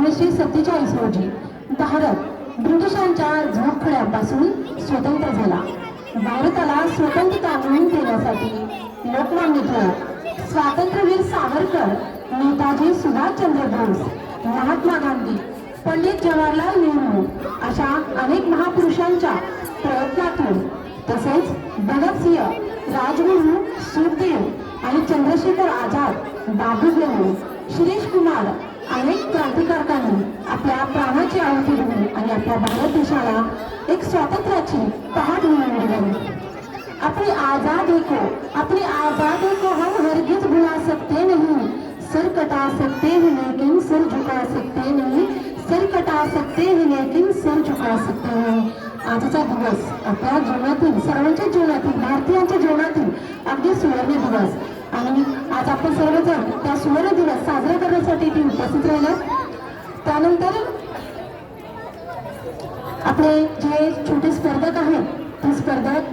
1947 रोजी भारत ब्रिटिशांच्या झोपखड्यापासून स्वतंत्र झाला. भारताला स्वतंत्रता मिळवून देण्यासाठी लोकमान्य टिळक, स्वातंत्र्यवीर सावरकर, नेताजी सुभाषचंद्र बोस, महात्मा गांधी, पंडित जवाहरलाल नेहरू अशा अनेक महापुरुषांच्या प्रयत्नातून तसेच भगतसिंह, राजगुरू, सुखदेव आणि चंद्रशेखर आझाद, बाबू गेलो, शिरीष कुमार अनेक क्रांतिकारकांनी आपल्या प्राणाची आहुती दिली आणि आपल्या भारत देशाला एक स्वातंत्र्याची पहाट मिळवून दिली. अपनी आजादी को हम हरगिज भुला सकते नहीं, सर कटा सकते हैं लेकिन सर झुका सकते नहीं, सर कटा सकते हैं लेकिन सर झुका सकते नहीं. आजचा दिवस आपल्या जीवनातील, सर्वांच्या जीवनातील, भारतीयांच्या जीवनातील अगदी सुवर्ण दिवस आणि आज आपण सर्वजण त्या सुवर्ण दिवस साजरा करण्यासाठी इथे उपस्थित राहिलो. त्यानंतर आपले जे छोटे स्पर्धक आहेत ते स्पर्धक